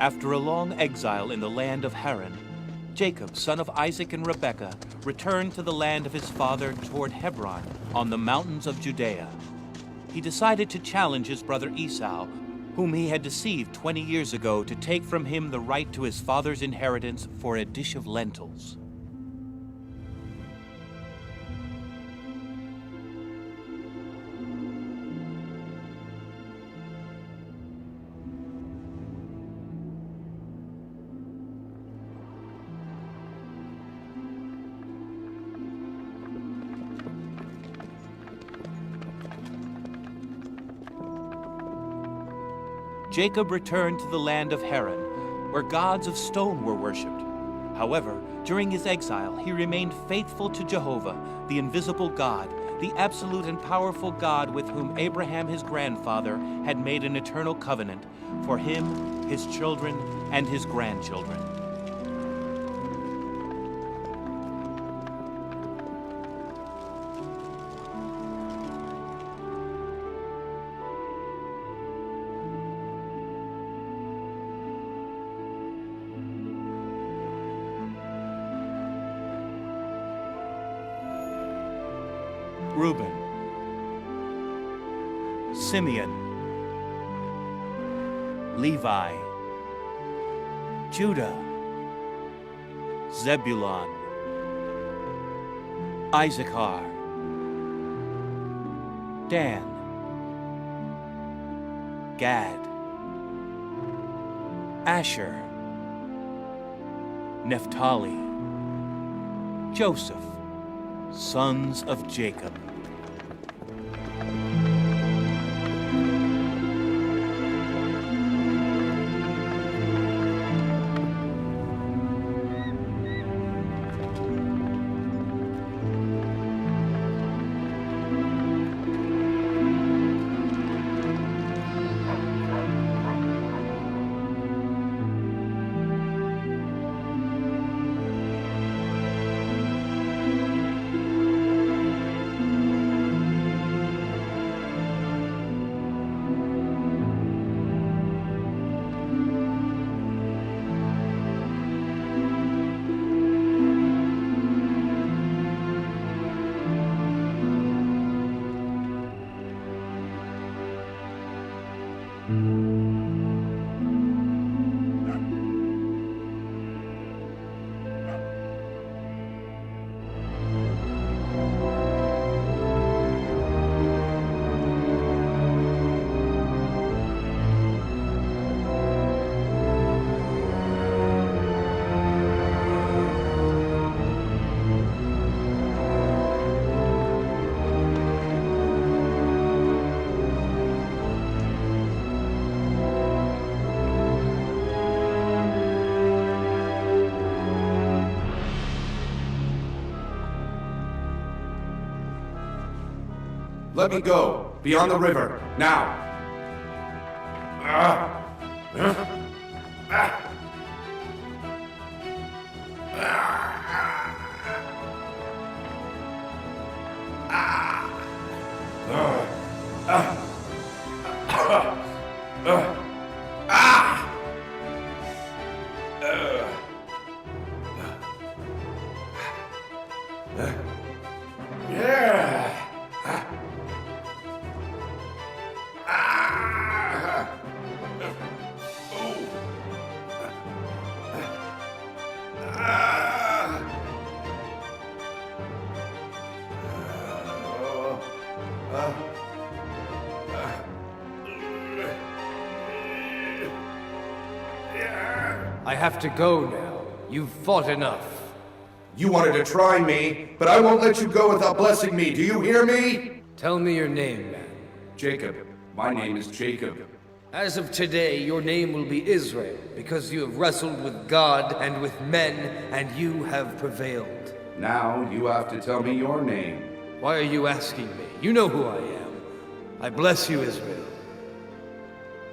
After a long exile in the land of Haran, Jacob, son of Isaac and Rebekah, returned to the land of his father toward Hebron on the mountains of Judea. He decided to challenge his brother Esau, whom he had deceived 20 years ago, to take from him the right to his father's inheritance for a dish of lentils. Jacob returned to the land of Haran, where gods of stone were worshipped. However, during his exile, he remained faithful to Jehovah, the invisible God, the absolute and powerful God with whom Abraham, his grandfather, had made an eternal covenant for him, his children, and his grandchildren. Reuben, Simeon, Levi, Judah, Zebulun, Issachar, Dan, Gad, Asher, Naphtali, Joseph, sons of Jacob. Let me go, beyond the river, now. I have to go now. You've fought enough. You wanted to try me, but I won't let you go without blessing me. Do you hear me? Tell me your name, man. Jacob. My name is Jacob. As of today, your name will be Israel, because you have wrestled with God and with men, and you have prevailed. Now you have to tell me your name. Why are you asking me? You know who I am. I bless you, Israel.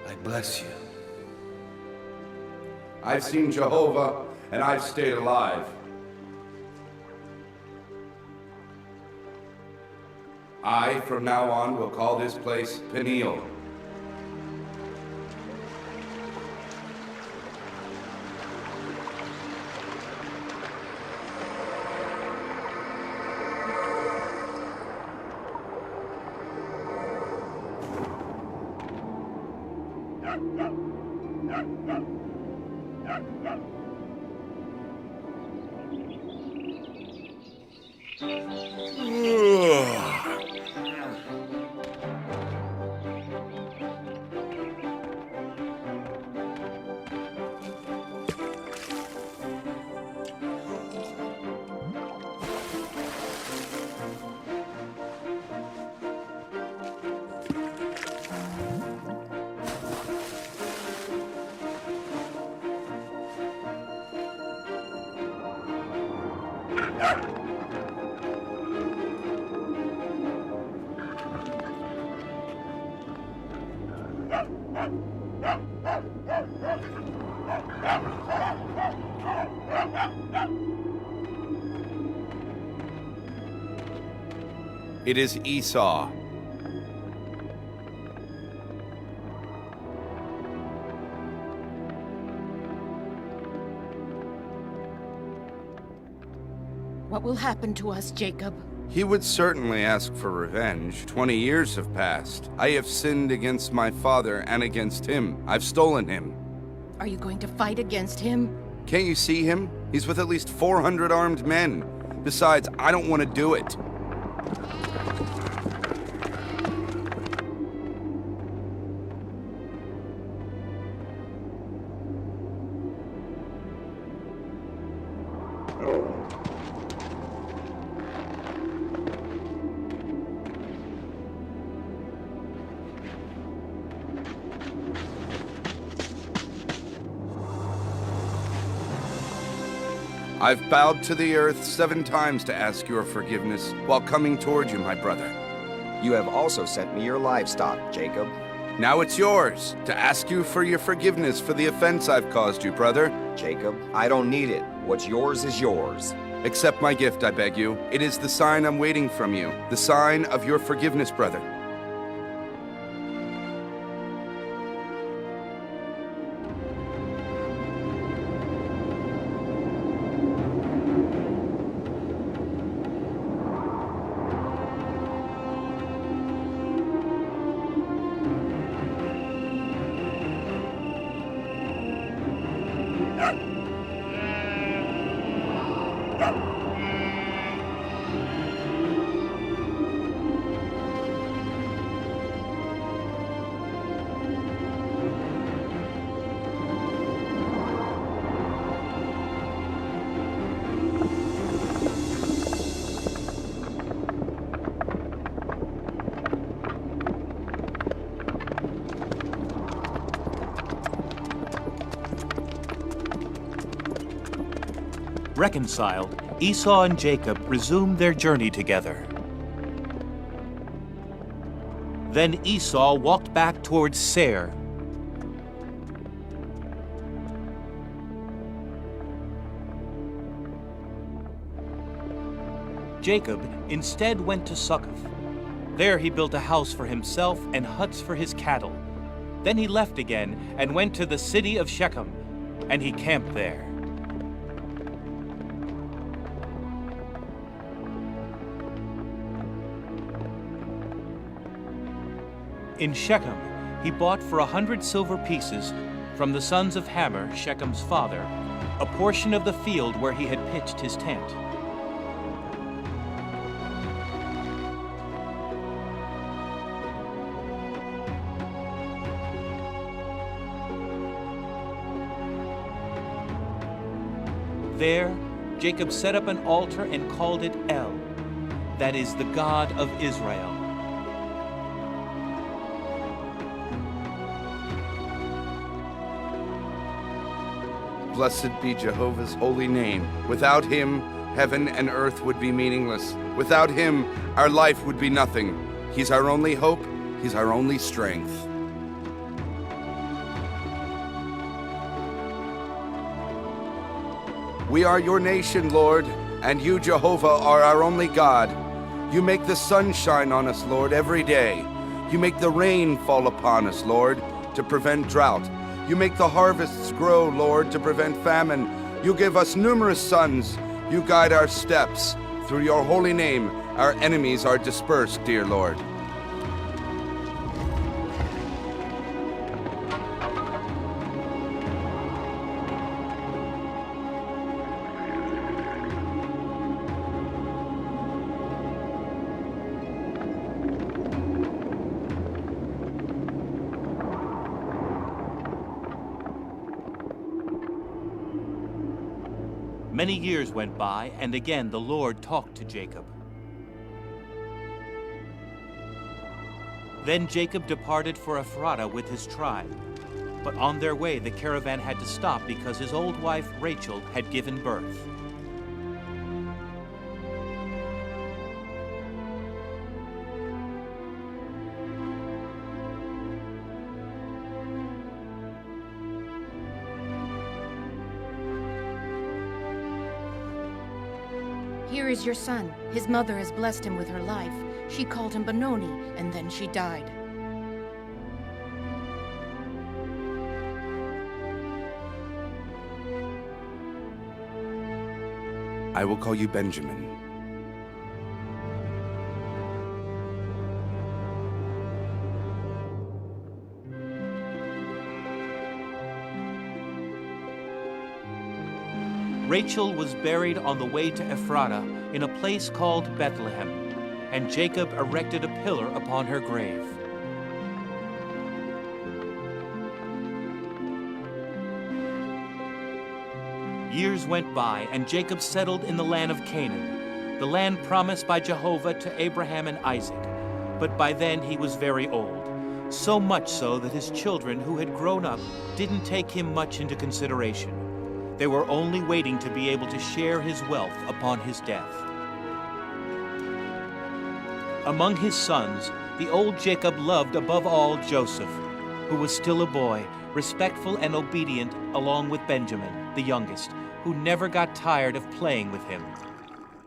I bless you. I've seen Jehovah, and I've stayed alive. I, from now on, will call this place Peniel. It is Esau. What will happen to us, Jacob? He would certainly ask for revenge. 20 years have passed. I have sinned against my father and against him. I've stolen him. Are you going to fight against him? Can't you see him? He's with at least 400 armed men. Besides, I don't want to do it. I've bowed to the earth 7 times to ask your forgiveness while coming toward you, my brother. You have also sent me your livestock, Jacob. Now it's yours to ask you for your forgiveness for the offense I've caused you, brother. Jacob, I don't need it. What's yours is yours. Accept my gift, I beg you. It is the sign I'm waiting from you, the sign of your forgiveness, brother. Reconciled, Esau and Jacob resumed their journey together. Then Esau walked back towards Seir. Jacob instead went to Succoth. There he built a house for himself and huts for his cattle. Then he left again and went to the city of Shechem, and he camped there. In Shechem, he bought for 100 silver pieces from the sons of Hamor, Shechem's father, a portion of the field where he had pitched his tent. There, Jacob set up an altar and called it El, that is, the God of Israel. Blessed be Jehovah's holy name. Without him, heaven and earth would be meaningless. Without him, our life would be nothing. He's our only hope. He's our only strength. We are your nation, Lord, and you, Jehovah, are our only God. You make the sun shine on us, Lord, every day. You make the rain fall upon us, Lord, to prevent drought. You make the harvests grow, Lord, to prevent famine. You give us numerous sons. You guide our steps. Through your holy name, our enemies are dispersed, dear Lord. Many years went by, and again the Lord talked to Jacob. Then Jacob departed for Ephrathah with his tribe. But on their way the caravan had to stop because his old wife Rachel had given birth. Here is your son. His mother has blessed him with her life. She called him Benoni, and then she died. I will call you Benjamin. Rachel was buried on the way to Ephrathah in a place called Bethlehem, and Jacob erected a pillar upon her grave. Years went by, and Jacob settled in the land of Canaan, the land promised by Jehovah to Abraham and Isaac. But by then he was very old, so much so that his children who had grown up didn't take him much into consideration. They were only waiting to be able to share his wealth upon his death. Among his sons, the old Jacob loved above all Joseph, who was still a boy, respectful and obedient, along with Benjamin, the youngest, who never got tired of playing with him.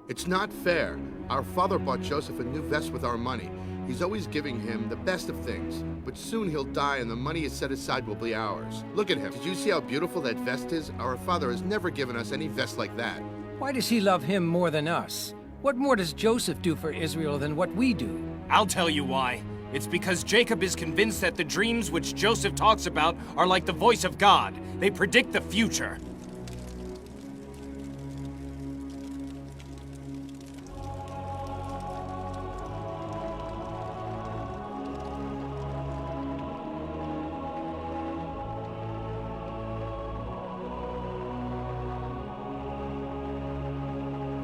It's not fair. Our father bought Joseph a new vest with our money. He's always giving him the best of things. But soon he'll die and the money is set aside will be ours. Look at him. Did you see how beautiful that vest is? Our father has never given us any vest like that. Why does he love him more than us? What more does Joseph do for Israel than what we do? I'll tell you why. It's because Jacob is convinced that the dreams which Joseph talks about are like the voice of God. They predict the future.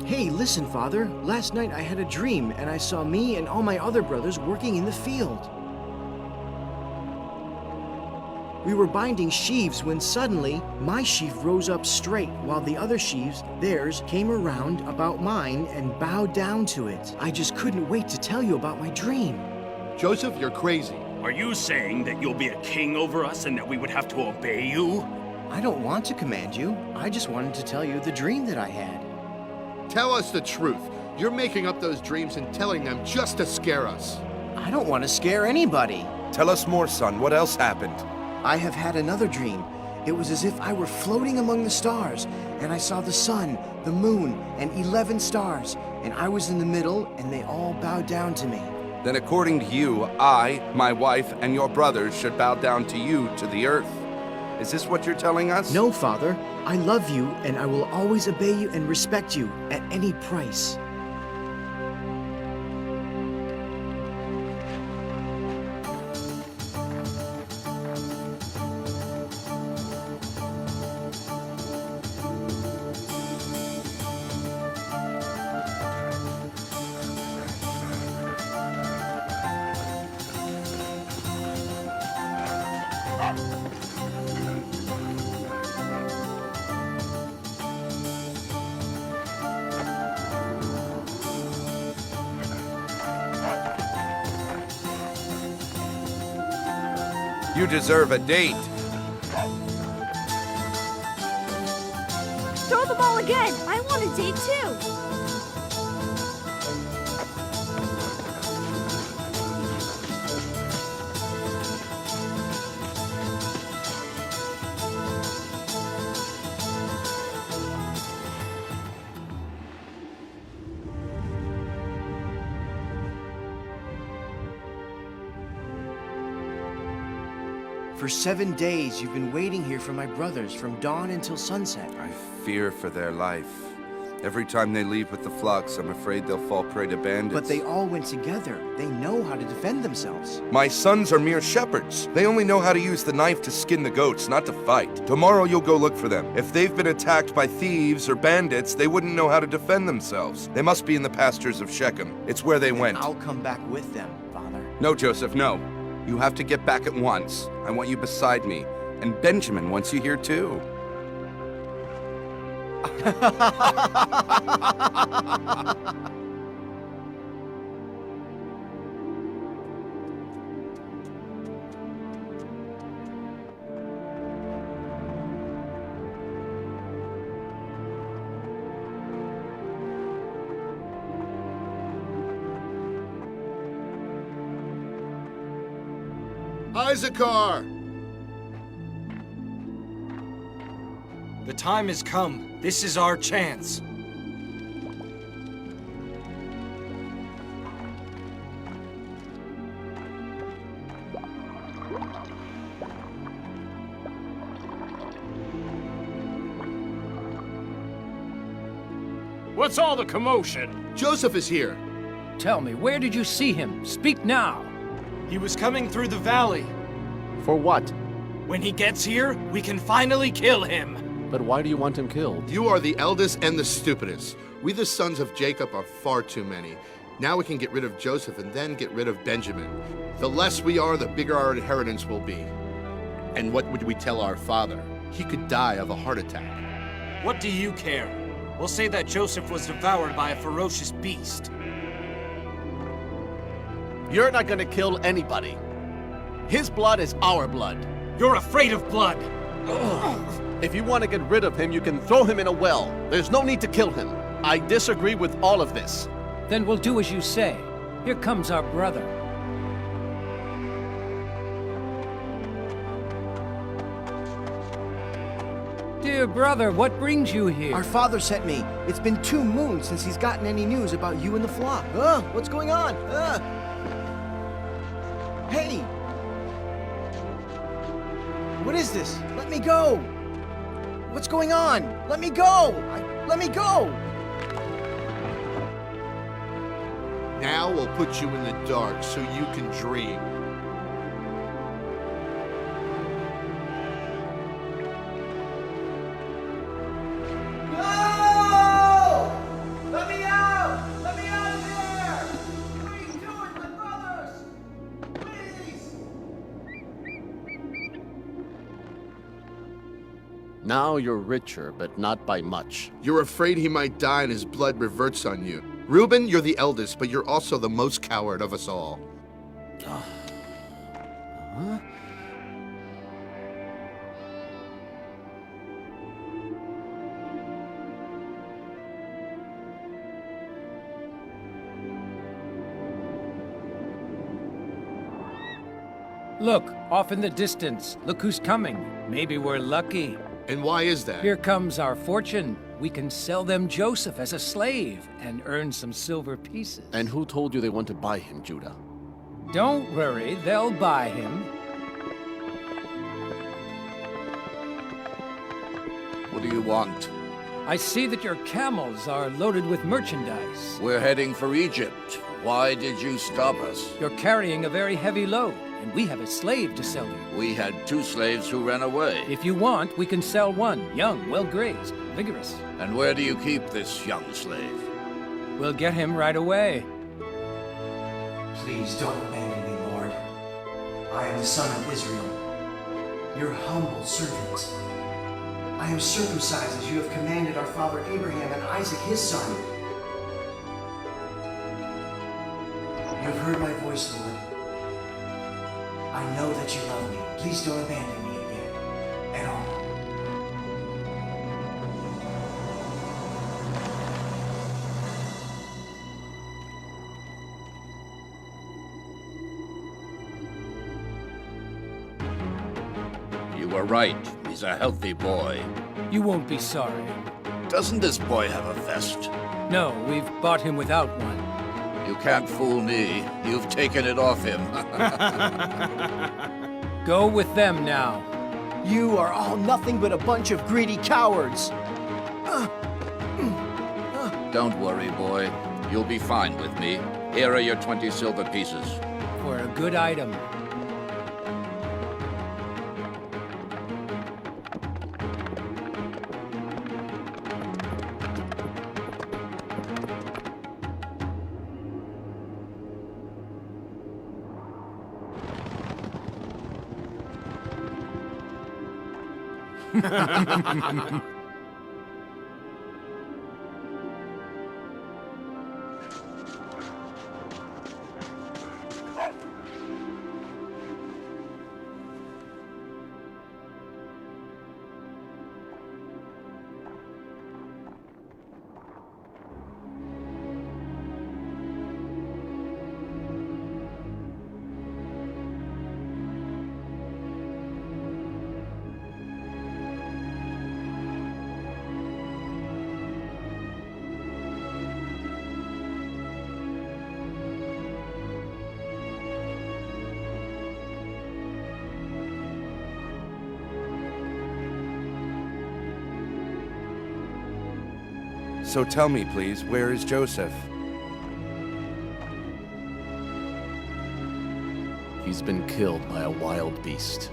Hey, listen, Father. Last night I had a dream, and I saw me and all my other brothers working in the field. We were binding sheaves when suddenly my sheaf rose up straight, while the other sheaves, theirs, came around about mine and bowed down to it. I just couldn't wait to tell you about my dream. Joseph, you're crazy. Are you saying that you'll be a king over us and that we would have to obey you? I don't want to command you. I just wanted to tell you the dream that I had. Tell us the truth. You're making up those dreams and telling them just to scare us. I don't want to scare anybody. Tell us more, son. What else happened? I have had another dream. It was as if I were floating among the stars, and I saw the sun, the moon, and 11 stars, and I was in the middle, and they all bowed down to me. Then according to you, I, my wife, and your brothers should bow down to you, to the earth. Is this what you're telling us? No, Father. I love you, and I will always obey you and respect you at any price. You deserve a date. Throw the ball again! I want a date too! For 7 days, you've been waiting here for my brothers from dawn until sunset. I fear for their life. Every time they leave with the flocks, I'm afraid they'll fall prey to bandits. But they all went together. They know how to defend themselves. My sons are mere shepherds. They only know how to use the knife to skin the goats, not to fight. Tomorrow you'll go look for them. If they've been attacked by thieves or bandits, they wouldn't know how to defend themselves. They must be in the pastures of Shechem. It's where they went. I'll come back with them, Father. No, Joseph, no. You have to get back at once. I want you beside me. And Benjamin wants you here too. Issachar! The time has come. This is our chance. What's all the commotion? Joseph is here. Tell me, where did you see him? Speak now. He was coming through the valley. For what? When he gets here, we can finally kill him. But why do you want him killed? You are the eldest and the stupidest. We the sons of Jacob are far too many. Now we can get rid of Joseph and then get rid of Benjamin. The less we are, the bigger our inheritance will be. And what would we tell our father? He could die of a heart attack. What do you care? We'll say that Joseph was devoured by a ferocious beast. You're not gonna kill anybody. His blood is our blood. You're afraid of blood. If you want to get rid of him, you can throw him in a well. There's no need to kill him. I disagree with all of this. Then we'll do as you say. Here comes our brother. Dear brother, what brings you here? Our father sent me. It's been 2 moons since he's gotten any news about you and the flock. What's going on? Hey! What is this? Let me go! What's going on? Let me go! Let me go! Now we'll put you in the dark so you can dream. No! Let me out! Let me out of here! Please do it, my brothers! Please! Now you're richer, but not by much. You're afraid he might die and his blood reverts on you. Reuben, you're the eldest, but you're also the most coward of us all. Huh? Look, off in the distance. Look who's coming. Maybe we're lucky. And why is that? Here comes our fortune. We can sell them Joseph as a slave and earn some silver pieces. And who told you they want to buy him, Judah? Don't worry, they'll buy him. What do you want? I see that your camels are loaded with merchandise. We're heading for Egypt. Why did you stop us? You're carrying a very heavy load, and we have a slave to sell you. We had 2 slaves who ran away. If you want, we can sell one, young, well-grazed, vigorous. And where do you keep this young slave? We'll get him right away. Please don't abandon me, Lord. I am the son of Israel, your humble servant. I am circumcised as you have commanded our father Abraham and Isaac his son. You have heard my voice, Lord. I know that you love me. Please don't abandon me again, at all. You were right. He's a healthy boy. You won't be sorry. Doesn't this boy have a vest? No, we've bought him without one. You can't fool me. You've taken it off him. Go with them now. You are all nothing but a bunch of greedy cowards. Don't worry, boy. You'll be fine with me. Here are your 20 silver pieces. For a good item. So tell me, please, where is Joseph? He's been killed by a wild beast.